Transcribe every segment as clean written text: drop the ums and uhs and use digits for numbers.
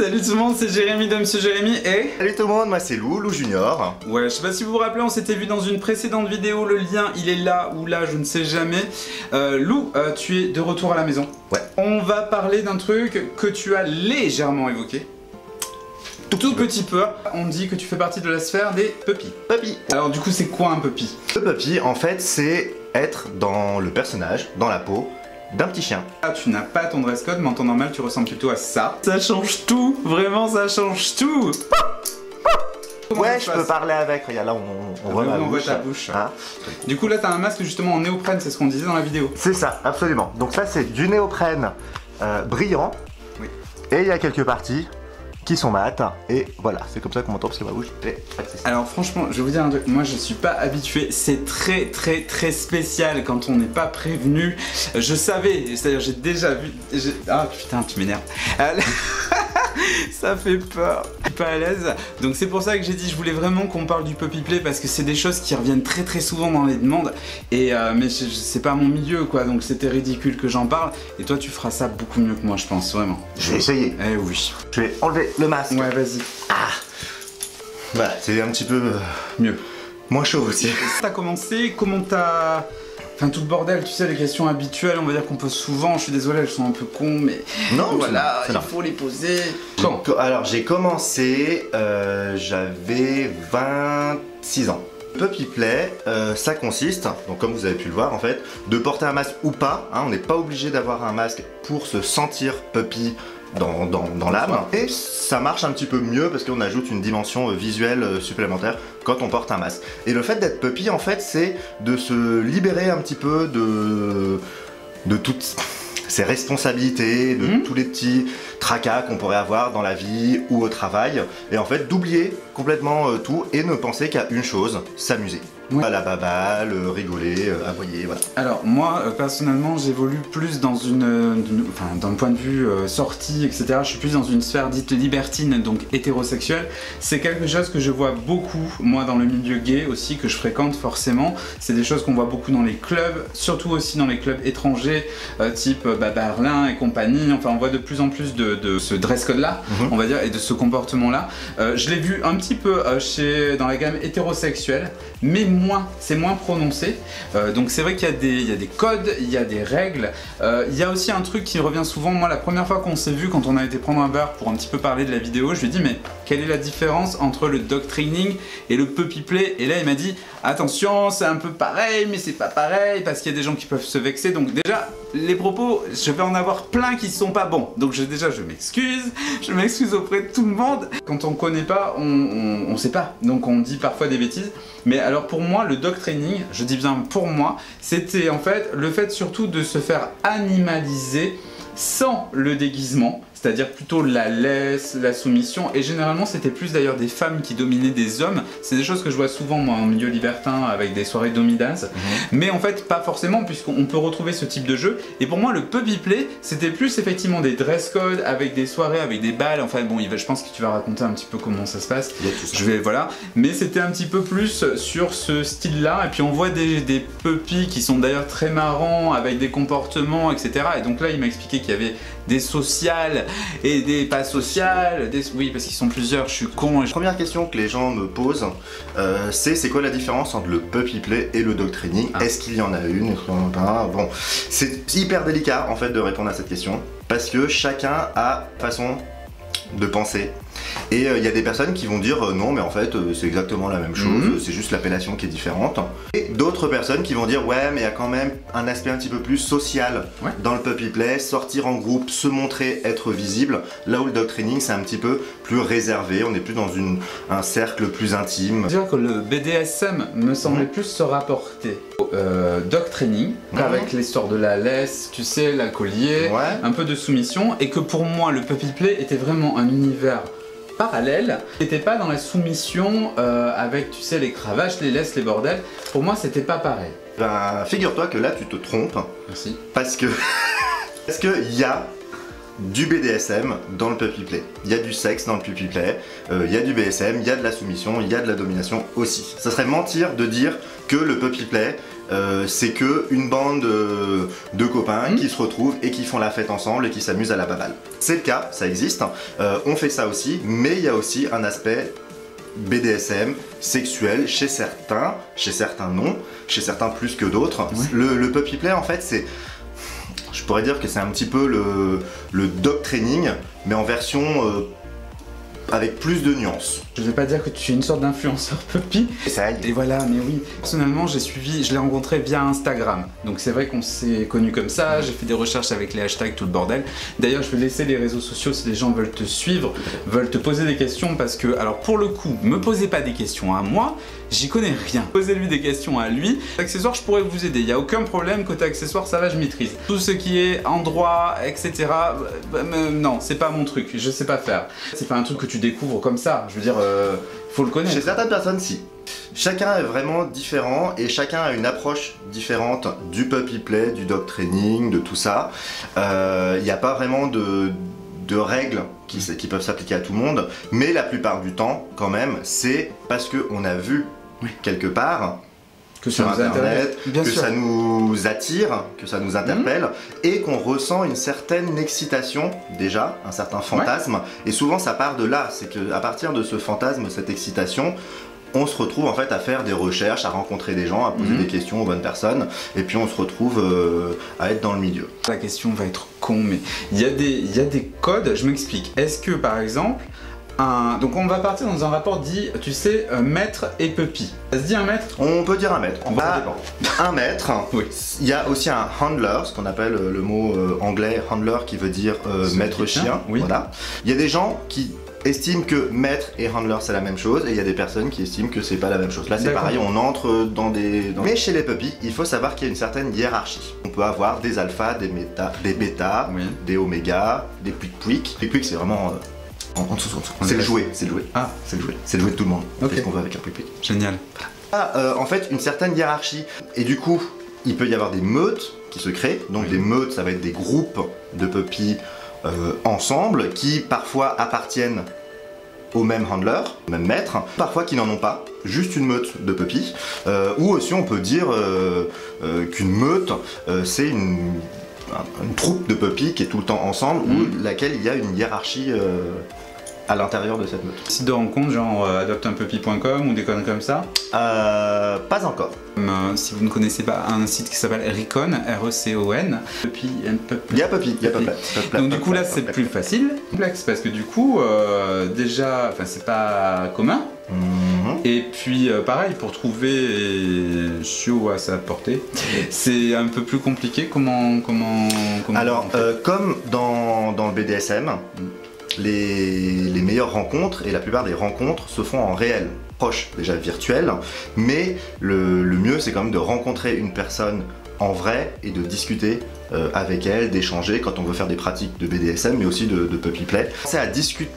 Salut tout le monde, c'est Jérémy de Monsieur Jérémy et... Salut tout le monde, moi c'est Lou, Lou Junior. Ouais, je sais pas si vous vous rappelez, on s'était vu dans une précédente vidéo, le lien il est là ou là, je ne sais jamais. Lou, tu es de retour à la maison. Ouais. On va parler d'un truc que tu as légèrement évoqué. Tout petit peu. On dit que tu fais partie de la sphère des puppies. Puppy. Alors du coup, c'est quoi un puppy? Le puppy, en fait, c'est être dans le personnage, dans la peau d'un petit chien. Ah, tu n'as pas ton dress code, mais en temps normal, tu ressembles plutôt à ça. Ça change tout, vraiment, ça change tout. Ouais, je peux parler avec. Regarde, là, on voit ma on voit bouche. ta bouche. Hein. Du coup, là, t'as un masque justement en néoprène, c'est ce qu'on disait dans la vidéo. C'est ça, absolument. Donc ça, c'est du néoprène brillant. Oui. Et il y a quelques parties qui sont mates. Et voilà, c'est comme ça qu'on m'entend parce que ma bouche est accessible. Alors franchement, je vais vous dire un truc, moi je suis pas habitué, c'est très spécial quand on n'est pas prévenu. Je savais, c'est-à-dire j'ai déjà vu... Ah putain, tu m'énerves. Ça fait peur, je suis pas à l'aise. Donc c'est pour ça que j'ai dit je voulais vraiment qu'on parle du puppy play parce que c'est des choses qui reviennent très souvent dans les demandes. Et mais c'est pas mon milieu quoi, donc c'était ridicule que j'en parle. Et toi tu feras ça beaucoup mieux que moi je pense, vraiment. Je vais essayer. Eh oui. Je vais enlever le masque. Ouais vas-y. Ah. Voilà, c'est un petit peu Mieux. moins chaud aussi. T'as commencé, comment t'as... Enfin tout le bordel, tu sais, les questions habituelles, on va dire qu'on pose souvent, je suis désolé, elles sont un peu cons, mais Non, voilà, c'est il faut les poser. Quand? Alors j'ai commencé, j'avais 26 ans. Puppy play, ça consiste, donc comme vous avez pu le voir en fait, de porter un masque ou pas, hein, on n'est pas obligé d'avoir un masque pour se sentir puppy dans l'âme. Et ça marche un petit peu mieux parce qu'on ajoute une dimension visuelle supplémentaire quand on porte un masque. Et le fait d'être puppy en fait c'est de se libérer un petit peu de toutes ses responsabilités, de tous les petits tracas qu'on pourrait avoir dans la vie ou au travail. Et en fait d'oublier complètement tout et ne penser qu'à une chose, s'amuser. Ouais. À la baballe, rigoler, aboyer, voilà. Alors moi personnellement j'évolue plus dans enfin d'un point de vue sortie etc. Je suis plus dans une sphère dite libertine, donc hétérosexuelle. C'est quelque chose que je vois beaucoup moi dans le milieu gay aussi, que je fréquente forcément. C'est des choses qu'on voit beaucoup dans les clubs, surtout aussi dans les clubs étrangers type Berlin et compagnie. Enfin on voit de plus en plus de ce dress code là, on va dire, et de ce comportement là. Je l'ai vu un petit peu dans la gamme hétérosexuelle, mais c'est moins prononcé. Donc c'est vrai qu'il y a des codes, il y a des règles. Il y a aussi un truc qui revient souvent. Moi la première fois qu'on s'est vu, quand on a été prendre un verre pour un petit peu parler de la vidéo, je lui ai dit mais quelle est la différence entre le dog training et le puppy play? Et là il m'a dit attention, c'est un peu pareil mais c'est pas pareil parce qu'il y a des gens qui peuvent se vexer. Donc déjà les propos, je vais en avoir plein qui sont pas bons. Donc je m'excuse auprès de tout le monde. Quand on connaît pas, on sait pas. Donc on dit parfois des bêtises. Mais alors pour moi, le dog training, je dis bien pour moi, c'était en fait le fait surtout de se faire animaliser sans le déguisement, c'est-à-dire plutôt la laisse, la soumission, et généralement c'était plus d'ailleurs des femmes qui dominaient des hommes. C'est des choses que je vois souvent moi en milieu libertin avec des soirées domi-dance, mais en fait pas forcément puisqu'on peut retrouver ce type de jeu. Et pour moi le puppy play c'était plus effectivement des dress codes avec des soirées, avec des balles, enfin bon je pense que tu vas raconter un petit peu comment ça se passe. Voilà, mais c'était un petit peu plus sur ce style là, et puis on voit des puppies qui sont d'ailleurs très marrants avec des comportements etc. Et donc là il m'a expliqué qu'il y avait des sociales et des pas sociales, oui parce qu'ils sont plusieurs, je suis con. La première question que les gens me posent, c'est quoi la différence entre le puppy play et le dog training? Est-ce qu'il y en a une? Est-ce qu'il y en a pas? Bon, c'est hyper délicat en fait de répondre à cette question parce que chacun a façon de penser. Et il y a des personnes qui vont dire non mais en fait c'est exactement la même chose, c'est juste l'appellation qui est différente. Et d'autres personnes qui vont dire ouais mais il y a quand même un aspect un petit peu plus social dans le puppy play, sortir en groupe, se montrer, être visible. Là où le dog training c'est un petit peu plus réservé, on est plus dans un cercle plus intime. Dire que le BDSM me semblait plus se rapporter au dog training avec l'histoire de la laisse, tu sais, la collier, un peu de soumission, et que pour moi le puppy play était vraiment un univers parallèle. C'était pas dans la soumission avec tu sais les cravaches, les laisses, les bordels. Pour moi c'était pas pareil. Ben figure-toi que là tu te trompes. Merci. Parce que il y a du BDSM dans le puppy play. Il y a du sexe dans le puppy play, il y a du BSM, il y a de la soumission, il y a de la domination aussi. Ça serait mentir de dire que le puppy play c'est que une bande de copains qui se retrouvent et qui font la fête ensemble et qui s'amusent à la baballe. C'est le cas, ça existe, on fait ça aussi, mais il y a aussi un aspect BDSM, sexuel, chez certains non, chez certains plus que d'autres. Le puppy play en fait c'est... Je pourrais dire que c'est un petit peu le dog training, mais en version avec plus de nuances. Je vais pas dire que tu es une sorte d'influenceur puppy. Essaye. Et voilà, mais oui. Personnellement, je l'ai rencontré via Instagram. Donc c'est vrai qu'on s'est connus comme ça, j'ai fait des recherches avec les hashtags, tout le bordel. D'ailleurs, je vais laisser les réseaux sociaux si les gens veulent te suivre, veulent te poser des questions parce que, alors pour le coup, me posez pas des questions à moi, j'y connais rien. Posez-lui des questions à lui. Accessoires, je pourrais vous aider, il n'y a aucun problème, côté accessoires, ça va, je maîtrise. Tout ce qui est endroit, etc., non, c'est pas mon truc, je sais pas faire. C'est pas un truc que tu découvres comme ça, je veux dire, faut le connaître. Chez certaines personnes, si. Chacun est vraiment différent et chacun a une approche différente du puppy play, du dog training, de tout ça. Il n'y a pas vraiment de règles qui peuvent s'appliquer à tout le monde, mais la plupart du temps, quand même, c'est parce qu'on a vu quelque part que sur internet, que sûr. Ça nous attire, que ça nous interpelle et qu'on ressent une certaine excitation déjà, un certain fantasme. Et souvent ça part de là, c'est qu'à partir de ce fantasme, cette excitation, on se retrouve en fait à faire des recherches, à rencontrer des gens, à poser des questions aux bonnes personnes, et puis on se retrouve à être dans le milieu. La question va être con, mais il y a des codes, je m'explique. Est-ce que par exemple, donc on va partir dans un rapport dit, tu sais, maître et puppy. Ça se dit un maître? On peut dire un maître. Un maître, oui. Il y a aussi un handler, ce qu'on appelle le mot anglais handler qui veut dire maître chien. Oui. Voilà. Il y a des gens qui estiment que maître et handler c'est la même chose et il y a des personnes qui estiment que c'est pas la même chose. Là c'est pareil, on entre dans des... Mais chez les puppies, il faut savoir qu'il y a une certaine hiérarchie. On peut avoir des alphas, des bêtas, des omégas, des puic-puic. Puic-puic c'est vraiment... en dessous. C'est le jouet, c'est le jouet. Ah, c'est le jouet. C'est le jouet de tout le monde. On fait ce qu'on veut avec un puic-puic. Génial. En fait, une certaine hiérarchie. Et du coup, il peut y avoir des meutes qui se créent. Donc des meutes, ça va être des groupes de puppies ensemble qui parfois appartiennent au même handler, au même maître, parfois qui n'en ont pas, juste une meute de puppies. Ou aussi on peut dire qu'une meute, c'est une troupe de puppies qui est tout le temps ensemble, ou laquelle il y a une hiérarchie à l'intérieur de cette meute. Site de rencontre, genre adopteunpuppy.com ou des conneries comme ça? Pas encore. Si vous ne connaissez pas un site qui s'appelle Recon, R-E-C-O-N, Puppy and Pup. Il y a Puppy, il y a Puppy. Donc du coup là c'est plus facile, complexe, parce que du coup déjà, enfin c'est pas commun. Et puis pareil, pour trouver chiot à sa portée, c'est un peu plus compliqué. Comment Alors, comme dans le BDSM, les meilleures rencontres et la plupart des rencontres se font en réel, proche déjà virtuel, mais le mieux c'est quand même de rencontrer une personne en vrai et de discuter avec elle, d'échanger quand on veut faire des pratiques de BDSM mais aussi de puppy play. C'est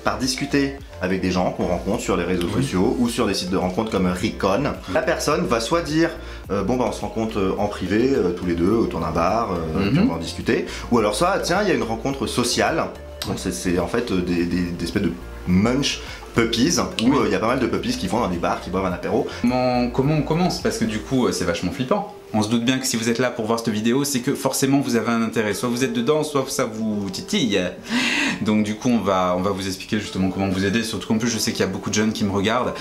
par discuter avec des gens qu'on rencontre sur les réseaux sociaux ou sur des sites de rencontres comme Recon. La personne va soit dire bon bah on se rencontre en privé tous les deux autour d'un bar, puis on va en discuter, ou alors soit tiens il y a une rencontre sociale. Donc c'est en fait des espèces de munch puppies où il y a pas mal de puppies qui vont dans des bars, qui boivent un apéro. Comment on commence? Parce que du coup c'est vachement flippant. On se doute bien que si vous êtes là pour voir cette vidéo, c'est que forcément vous avez un intérêt. Soit vous êtes dedans, soit ça vous titille. Donc du coup on va vous expliquer justement comment vous aider. Surtout qu'en plus je sais qu'il y a beaucoup de jeunes qui me regardent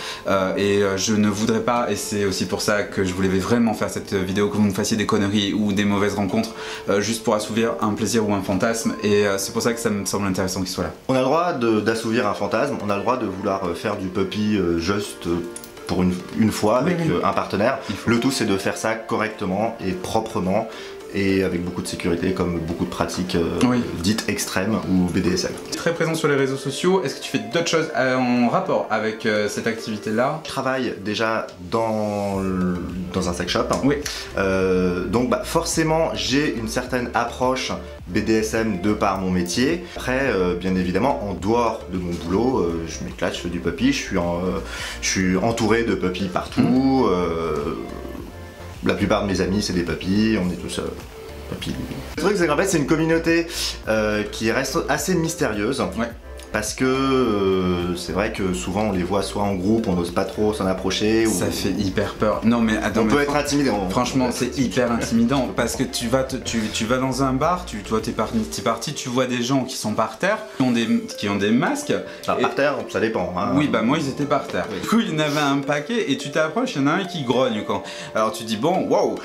et je ne voudrais pas, et c'est aussi pour ça que je voulais vraiment faire cette vidéo, que vous me fassiez des conneries ou des mauvaises rencontres juste pour assouvir un plaisir ou un fantasme. Et c'est pour ça que ça me semble intéressant qu'il soit là. On a le droit d'assouvir un fantasme, on a le droit de vouloir faire du puppy juste pour une fois avec un partenaire. Le tout c'est de faire ça correctement et proprement et avec beaucoup de sécurité, comme beaucoup de pratiques dites extrêmes ou BDSM. Très présent sur les réseaux sociaux, est-ce que tu fais d'autres choses en rapport avec cette activité-là? Je travaille déjà dans un sex shop. Oui. Donc bah, forcément j'ai une certaine approche BDSM de par mon métier. Après, bien évidemment, en dehors de mon boulot, je m'éclate, je fais du puppy, je suis entouré de puppies partout. La plupart de mes amis, c'est des puppies, on est tous puppy. Le truc c'est qu'en fait c'est une communauté qui reste assez mystérieuse. Ouais. Parce que c'est vrai que souvent on les voit soit en groupe, on n'ose pas trop s'en approcher. Ça fait hyper peur. Non mais attends, on peut être intimidé. Franchement, c'est hyper intimidant parce que tu vas dans un bar, toi t'es parti, tu vois des gens qui sont par terre, qui ont des masques. Alors, par terre, ça dépend. Hein. Oui, bah moi ils étaient par terre. Oui. Du coup, il y en avait un paquet et tu t'approches, il y en a un qui grogne quand. Alors tu dis bon, waouh,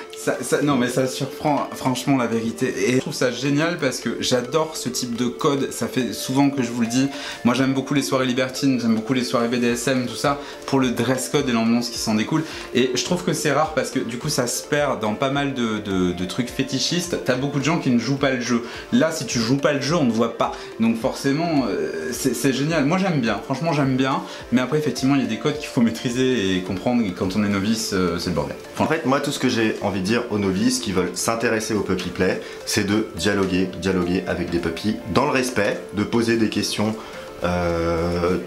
non mais ça surprend franchement la vérité. Et je trouve ça génial parce que j'adore ce type de code. Ça fait souvent que je vous le dis. Moi j'aime beaucoup les soirées libertines, j'aime beaucoup les soirées BDSM, tout ça, pour le dress code et l'ambiance qui s'en découle. Et je trouve que c'est rare parce que du coup ça se perd dans pas mal de trucs fétichistes. T'as beaucoup de gens qui ne jouent pas le jeu. Là, si tu joues pas le jeu, on ne voit pas. Donc forcément, c'est génial. Moi j'aime bien, franchement j'aime bien. Mais après, effectivement, il y a des codes qu'il faut maîtriser et comprendre. Et quand on est novice, c'est le bordel. En fait, moi, tout ce que j'ai envie de dire aux novices qui veulent s'intéresser au puppy play, c'est de dialoguer avec des puppies dans le respect, de poser des questions.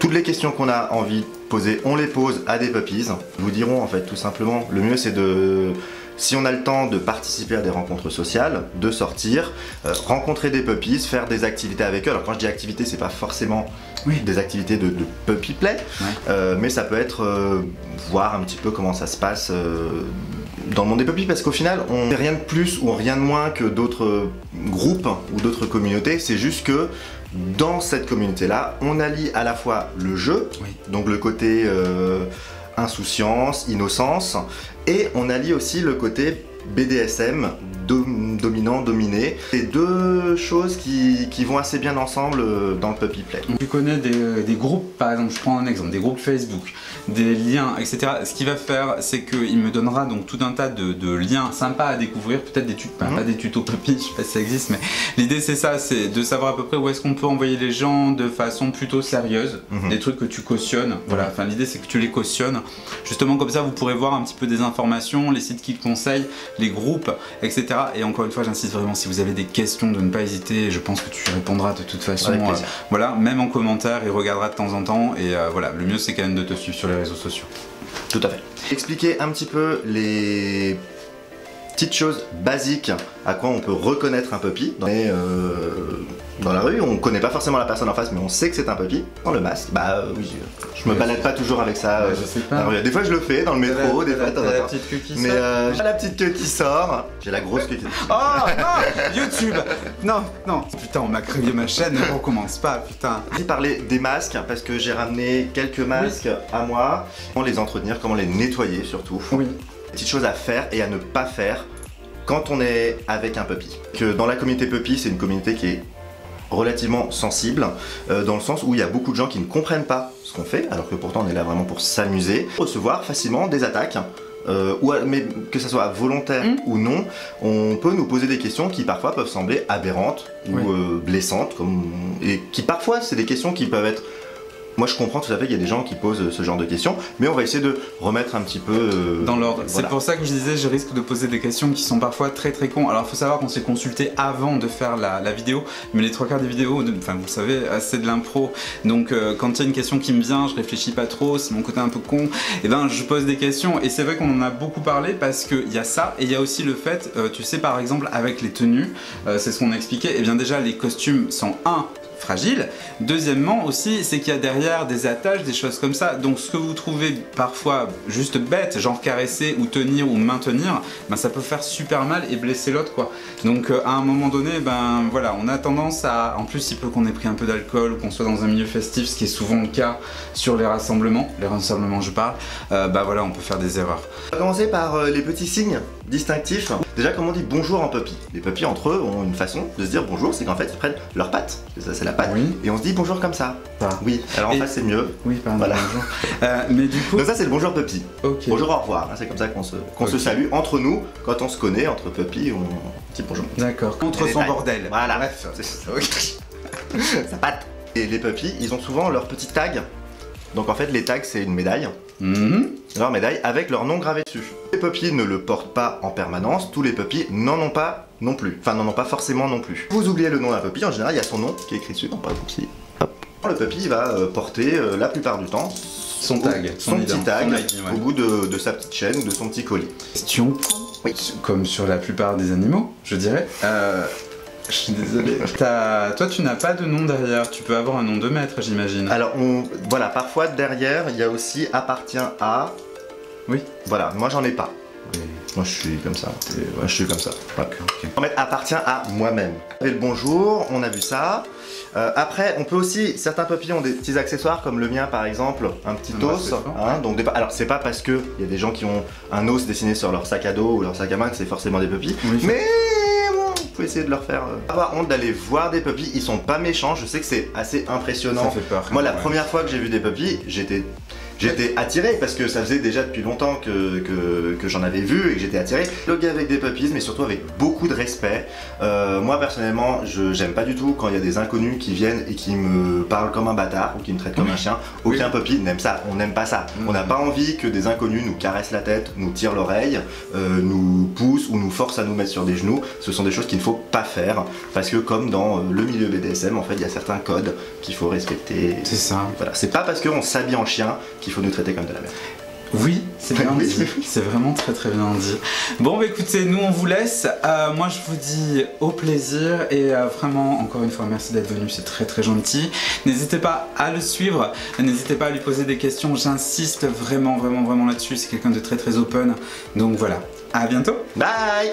Toutes les questions qu'on a envie de poser, on les pose à des puppies. Ils vous diront en fait tout simplement, le mieux c'est de, si on a le temps de participer à des rencontres sociales, de sortir, rencontrer des puppies, faire des activités avec eux. Alors quand je dis activités, c'est pas forcément des activités de puppy play, mais ça peut être voir un petit peu comment ça se passe dans le monde des puppies, parce qu'au final on fait rien de plus ou rien de moins que d'autres groupes ou d'autres communautés. C'est juste que dans cette communauté-là, on allie à la fois le jeu, donc le côté insouciance, innocence, et on allie aussi le côté BDSM, dominant, dominé. C'est deux choses qui vont assez bien ensemble dans le puppy play. Tu connais des groupes, par exemple, je prends un exemple, des groupes Facebook, des liens, etc. Ce qu'il va faire, c'est qu'il me donnera donc tout un tas de liens sympas à découvrir, peut-être des tutos, pas des tutos puppy, je sais pas si ça existe, mais l'idée c'est ça, c'est de savoir à peu près où est-ce qu'on peut envoyer les gens de façon plutôt sérieuse, des trucs que tu cautionnes, voilà, enfin l'idée c'est que tu les cautionnes, justement comme ça vous pourrez voir un petit peu des informations, les sites qui te conseillent, les groupes, etc. Et encore une fois, j'insiste vraiment, si vous avez des questions, de ne pas hésiter, je pense que tu répondras de toute façon, voilà, même en commentaire, il regardera de temps en temps, et voilà, le mieux c'est quand même de te suivre sur les réseaux sociaux. Tout à fait. Expliquer un petit peu les petites choses basiques à quoi on peut reconnaître un puppy. Dans la rue, on connaît pas forcément la personne en face, mais on sait que c'est un puppy. Dans le masque, bah oui, je me balade pas toujours avec ça. Je sais pas. Des fois je le fais dans le métro, des fois la petite queue qui sort. Mais j'ai la petite queue qui sort, j'ai la grosse queue qui sort. Oh non, YouTube. Non, putain, on m'a créé ma chaîne, ne recommence pas, putain. J'ai parlé des masques parce que j'ai ramené quelques masques à moi. Comment les entretenir, comment les nettoyer surtout. Oui. Petites choses à faire et à ne pas faire quand on est avec un puppy. Que dans la communauté puppy, c'est une communauté qui est relativement sensible, dans le sens où il y a beaucoup de gens qui ne comprennent pas ce qu'on fait, alors que pourtant on est là vraiment pour s'amuser. Recevoir facilement des attaques, mais que ça soit volontaire ou non, on peut nous poser des questions qui parfois peuvent sembler aberrantes ou blessantes, et qui parfois c'est des questions qui peuvent être... Moi je comprends tout à fait qu'il y a des gens qui posent ce genre de questions, mais on va essayer de remettre un petit peu dans l'ordre. Voilà. C'est pour ça que je disais, je risque de poser des questions qui sont parfois très cons. Alors il faut savoir qu'on s'est consulté avant de faire la vidéo, mais les 3/4 des vidéos, enfin vous le savez, c'est de l'impro. Donc quand il y a une question qui me vient, je réfléchis pas trop, c'est mon côté un peu con, et ben je pose des questions. Et c'est vrai qu'on en a beaucoup parlé parce qu'il y a ça, et il y a aussi le fait, tu sais par exemple avec les tenues, c'est ce qu'on expliquait, et bien déjà les costumes sont fragile. Deuxièmement aussi, c'est qu'il y a derrière des attaches, des choses comme ça. Donc ce que vous trouvez parfois juste bête, genre caresser ou tenir ou maintenir, ben ça peut faire super mal et blesser l'autre quoi. Donc à un moment donné, ben voilà, on a tendance à, en plus il peut qu'on ait pris un peu d'alcool ou qu'on soit dans un milieu festif, ce qui est souvent le cas sur les rassemblements je parle, bah voilà, on peut faire des erreurs. On va commencer par les petits signes distinctifs. Déjà, comme on dit bonjour en puppy. Les puppies entre eux ont une façon de se dire bonjour, c'est qu'en fait ils prennent leurs pattes, ça c'est la patte, et on se dit bonjour comme ça. Oui, alors en face c'est mieux. Oui, pardon, voilà. Bonjour. Mais du coup... Donc ça c'est le bonjour puppy. Okay. Bonjour, au revoir, c'est comme ça qu'on se salue entre nous, quand on se connaît, entre puppies, on dit bonjour. D'accord, contre son bordel. Voilà, bref, ça patte. Et les puppies, ils ont souvent leur petit tag. Donc en fait les tags c'est une médaille. Leur médaille avec leur nom gravé dessus. Les puppies ne le portent pas en permanence, tous les puppies n'en ont pas non plus. Enfin n'en ont pas forcément non plus. Vous oubliez le nom d'un puppy, en général il y a son nom qui est écrit dessus. Donc par exemple ici, hop. Le puppy va porter la plupart du temps son tag, son petit tag son ID, au bout de sa petite chaîne ou de son petit collier. Question. Oui. Comme sur la plupart des animaux, je dirais. Je suis désolé. Toi, tu n'as pas de nom derrière. Tu peux avoir un nom de maître, j'imagine. Alors, voilà, parfois derrière, il y a aussi appartient à. Oui. Voilà, moi j'en ai pas. Oui. Moi je suis comme ça. Ouais, je suis comme ça. Voilà. Ok. On va mettre appartient à moi-même. Et le bonjour, on a vu ça. Après, on peut aussi, certains papillons ont des petits accessoires comme le mien par exemple, un petit os. Hein, donc alors c'est pas parce que il y a des gens qui ont un os dessiné sur leur sac à dos ou leur sac à main que c'est forcément des pupilles. Oui, mais bon, faut essayer de leur faire. Pas avoir honte d'aller voir des pupilles, ils sont pas méchants. Je sais que c'est assez impressionnant. Ça fait peur. Moi, la première fois que j'ai vu des pupilles, j'étais attiré parce que ça faisait déjà depuis longtemps que j'en avais vu et que j'étais attiré. Loguer avec des puppies, mais surtout avec beaucoup de respect. Moi personnellement, j'aime pas du tout quand il y a des inconnus qui viennent et qui me parlent comme un bâtard ou qui me traitent comme un chien. Aucun puppy n'aime ça, on n'aime pas ça. On n'a pas envie que des inconnus nous caressent la tête, nous tirent l'oreille, nous poussent ou nous forcent à nous mettre sur des genoux. Ce sont des choses qu'il ne faut pas faire parce que comme dans le milieu BDSM, en fait, il y a certains codes qu'il faut respecter. C'est ça. Voilà, c'est pas parce qu'on s'habille en chien qu'il faut nous traiter comme de la merde. Oui, c'est bien dit, c'est vraiment très très bien dit. Bon bah écoutez, nous on vous laisse, moi je vous dis au plaisir et vraiment encore une fois merci d'être venu, c'est très très gentil. N'hésitez pas à le suivre, n'hésitez pas à lui poser des questions, j'insiste vraiment là-dessus, c'est quelqu'un de très très open, donc voilà, à bientôt. Bye.